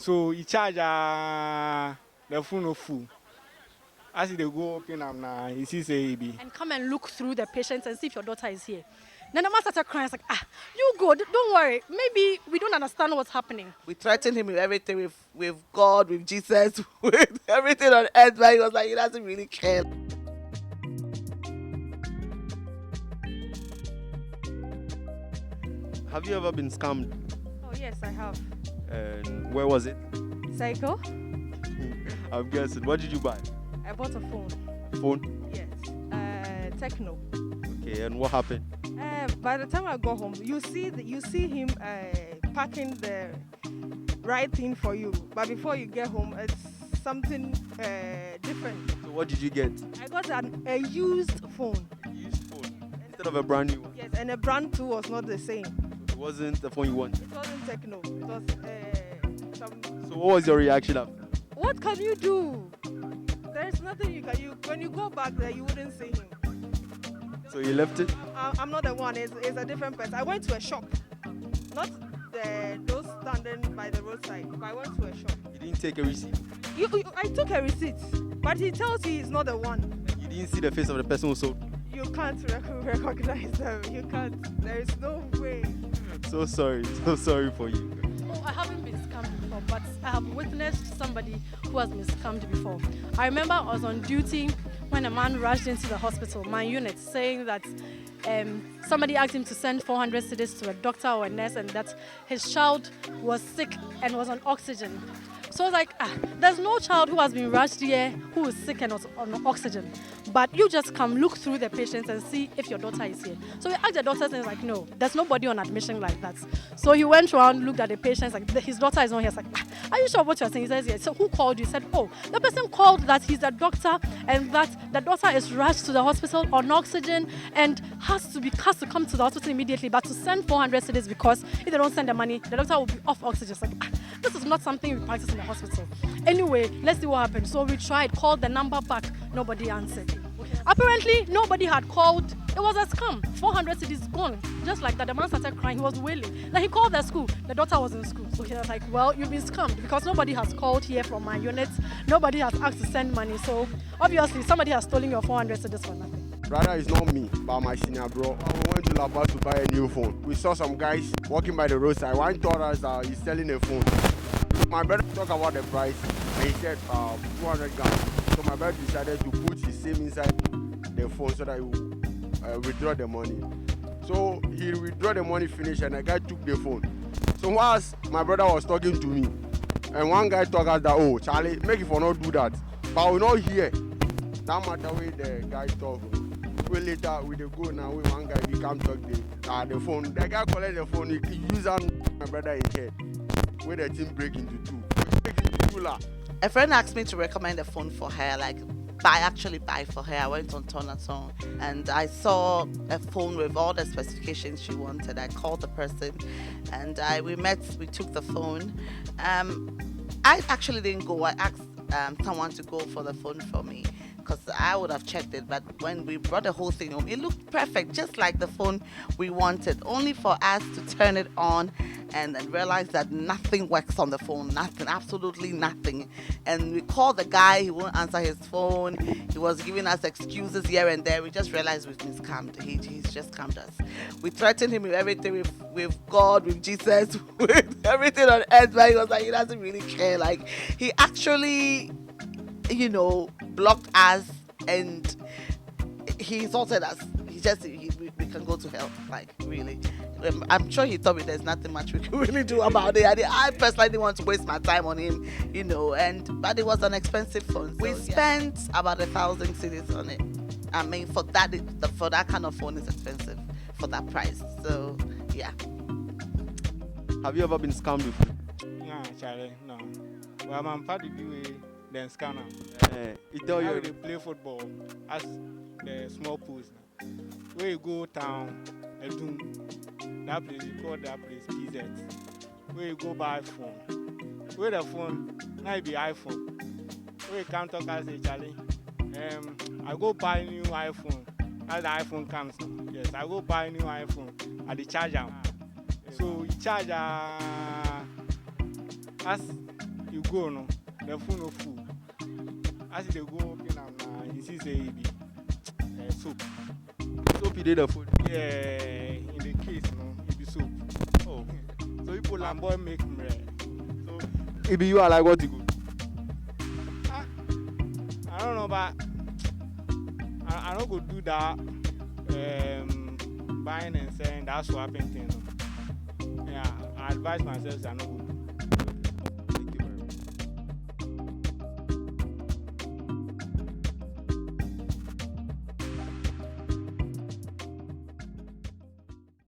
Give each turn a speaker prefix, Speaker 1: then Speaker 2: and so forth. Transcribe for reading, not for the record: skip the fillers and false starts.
Speaker 1: So he charge the phone of full. As they go open am now, he see say he be.
Speaker 2: And come and look through the patients and see if your daughter is here. Then the man started crying. I was like, you go, don't worry. Maybe we don't understand what's happening.
Speaker 3: We threatened him with everything, with God, with Jesus, with everything on earth, but he was like, he doesn't really care.
Speaker 4: Have you ever been scammed?
Speaker 2: Oh, yes, I have.
Speaker 4: And where was it?
Speaker 2: Psycho,
Speaker 4: I'm guessing. What did you buy?
Speaker 2: I bought a phone.
Speaker 4: Phone?
Speaker 2: Yes. Techno.
Speaker 4: Okay, and what happened?
Speaker 2: By the time I got home, you see him packing the right thing for you. But before you get home, it's something different.
Speaker 4: So what did you get?
Speaker 2: I got a used phone.
Speaker 4: Used phone. Instead of a brand new one.
Speaker 2: Yes, and the brand too was not the same.
Speaker 4: It wasn't the phone you wanted.
Speaker 2: It wasn't Techno. It was some.
Speaker 4: So what was your reaction after?
Speaker 2: What can you do? There's nothing you can. When you go back there, you wouldn't see him.
Speaker 4: So you left it?
Speaker 2: I'm not the one. It's a different person. I went to a shop, not those standing by the roadside. But I went to a shop.
Speaker 4: You didn't take a receipt?
Speaker 2: I took a receipt, but he tells you he's not the one.
Speaker 4: You didn't see the face of the person who sold?
Speaker 2: You can't recognize them. You can't. There is no way.
Speaker 4: So sorry for you.
Speaker 2: Oh, I haven't been scammed before, but I have witnessed somebody who has been scammed before. I remember I was on duty when a man rushed into the hospital, my unit, saying that somebody asked him to send 400 cedis to a doctor or a nurse and that his child was sick and was on oxygen. So I was like, there's no child who has been rushed here who is sick and was on oxygen. But you just come look through the patients and see if your daughter is here. So we asked the doctors and he's like, no, there's nobody on admission like that. So he went around, looked at the patients, like his daughter is not here. He's like, are you sure what you're saying? He says, yes. So who called you? He said, oh, the person called that he's a doctor and that the daughter is rushed to the hospital on oxygen and has to come to the hospital immediately, but to send 400 cedis because if they don't send the money, the doctor will be off oxygen. It's like, this is not something we practice in the hospital. Anyway, let's see what happened. So we tried, called the number back, nobody answered. Apparently, nobody had called. It was a scam. 400 cedis gone. Just like that, the man started crying. He was wailing. Then he called the school. The daughter was in school. So he was like, well, you've been scammed because nobody has called here from my unit. Nobody has asked to send money. So obviously, somebody has stolen your 400 cedis for nothing.
Speaker 5: Brother, it's not me, but my senior bro. We went to La Paz to buy a new phone. We saw some guys walking by the roadside. One told us that he's selling a phone. My brother talked about the price and he said 200 Ghana. So my brother decided to put his SIM inside the phone so that he would withdraw the money. So he withdrew the money, finished, and the guy took the phone. So whilst my brother was talking to me, and one guy told us that, oh, Charlie, make it for not do that. But we not hear. That matter way the guy talk. We later we dey go now. We one guy he come talk the phone. The guy collect the phone. He use my brother in head. Where the thing break into two. Break into two lah.
Speaker 3: A friend asked me to recommend a phone for her, like buy for her. I went on Tonaton and I saw a phone with all the specifications she wanted. I called the person and we met, we took the phone. I actually didn't go. I asked someone to go for the phone for me because I would have checked it, but when we brought the whole thing home, it looked perfect, just like the phone we wanted, only for us to turn it on and then realize that nothing works on the phone, nothing, absolutely nothing. And we called the guy, he won't answer his phone, he was giving us excuses here and there. We just realized we've been scammed. He's just scammed us. We threatened him with everything, with God, with Jesus, with everything on earth, but he was like, he doesn't really care. Like, he actually, blocked us and he insulted us. We can go to hell, like, really. I'm sure he thought there's nothing much we can really do about it. I personally didn't want to waste my time on him, but it was an expensive phone. We spent about 1,000 cedis on it. I mean, for that kind of phone is expensive for that price. So, yeah.
Speaker 4: Have you ever been scammed before?
Speaker 1: Nah, Charlie, no. Well, I'm part of the then scanner.
Speaker 4: You tell
Speaker 1: How
Speaker 4: you
Speaker 1: they play football as the small pools. Where you go town, that place, you call that place PZ. Where you go buy phone. Where the phone, now it be iPhone. Where you come talk and say, Charlie, I go buy new iPhone. As the iPhone comes now. Yes, I go buy new iPhone at the charger. So you charge as you go no, the phone no full. As they go open am now, you see say it be soap.
Speaker 4: Soap you did the phone.
Speaker 1: Yeah, in the case no, it be soap.
Speaker 4: Oh. So you pull
Speaker 1: And
Speaker 4: am.
Speaker 1: boy make me.
Speaker 4: So it be you are like what you go.
Speaker 1: I don't know, but I don't go do that. Buying and selling that swapping thing. No. Yeah, I advise myself I don't go do.